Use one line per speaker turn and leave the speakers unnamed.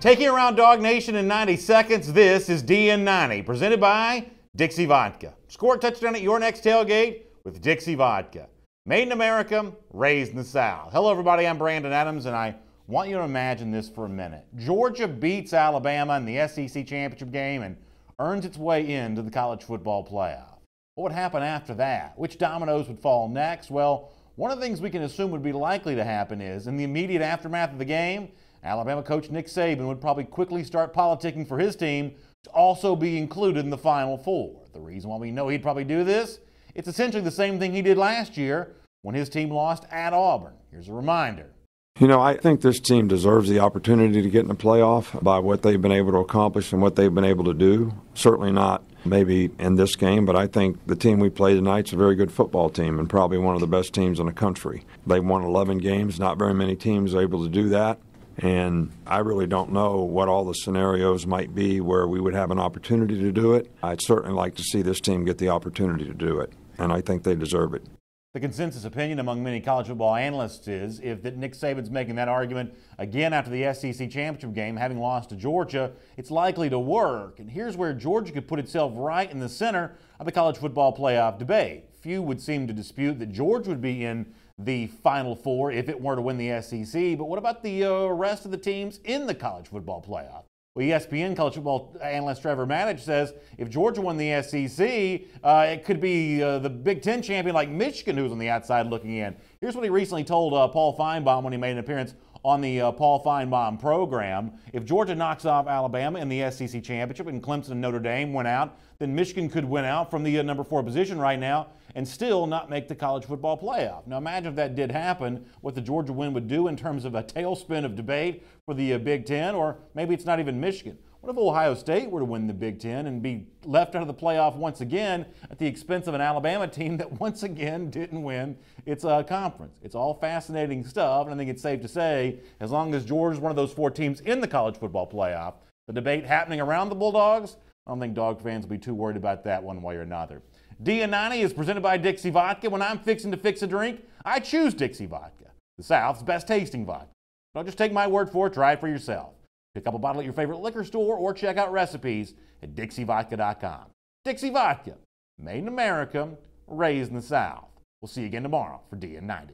Taking around Dog Nation in 90 seconds, this is DN90, presented by Dixie Vodka. Score a touchdown at your next tailgate with Dixie Vodka. Made in America, raised in the South. Hello everybody, I'm Brandon Adams, and I want you to imagine this for a minute. Georgia beats Alabama in the SEC championship game and earns its way into the college football playoff. What would happen after that? Which dominoes would fall next? Well, one of the things we can assume would be likely to happen is, in the immediate aftermath of the game, Alabama coach Nick Saban would probably quickly start politicking for his team to also be included in the Final Four. The reason why we know he'd probably do this, it's essentially the same thing he did last year when his team lost at Auburn. Here's a reminder.
You know, I think this team deserves the opportunity to get in the playoff by what they've been able to accomplish and what they've been able to do. Certainly not maybe in this game, but I think the team we play tonight is a very good football team and probably one of the best teams in the country. They've won 11 games. Not very many teams are able to do that. And I really don't know what all the scenarios might be where we would have an opportunity to do it. I'd certainly like to see this team get the opportunity to do it, and I think they deserve it.
The consensus opinion among many college football analysts is if that Nick Saban's making that argument again after the SEC championship game, having lost to Georgia, it's likely to work. And here's where Georgia could put itself right in the center of the college football playoff debate. Few would seem to dispute that Georgia would be in the Final Four if it were to win the SEC, but what about the rest of the teams in the college football playoff? Well, ESPN college football analyst Trevor Matich says if Georgia won the SEC, it could be the Big Ten champion like Michigan who's on the outside looking in. Here's what he recently told Paul Feinbaum when he made an appearance on the Paul Feinbaum program. If Georgia knocks off Alabama in the SEC championship and Clemson and Notre Dame win out, then Michigan could win out from the number 4 position right now and still not make the college football playoff. Now imagine if that did happen, what the Georgia win would do in terms of a tailspin of debate for the Big Ten, or maybe it's not even Michigan. What if Ohio State were to win the Big Ten and be left out of the playoff once again at the expense of an Alabama team that once again didn't win its conference? It's all fascinating stuff, and I think it's safe to say as long as Georgia's one of those 4 teams in the college football playoff, the debate happening around the Bulldogs, I don't think dog fans will be too worried about that one way or another. DN90 is presented by Dixie Vodka. When I'm fixing to fix a drink, I choose Dixie Vodka, the South's best tasting vodka. Don't just take my word for it, try it for yourself. Pick up a bottle at your favorite liquor store or check out recipes at dixievodka.com. Dixie Vodka, made in America, raised in the South. We'll see you again tomorrow for DN90.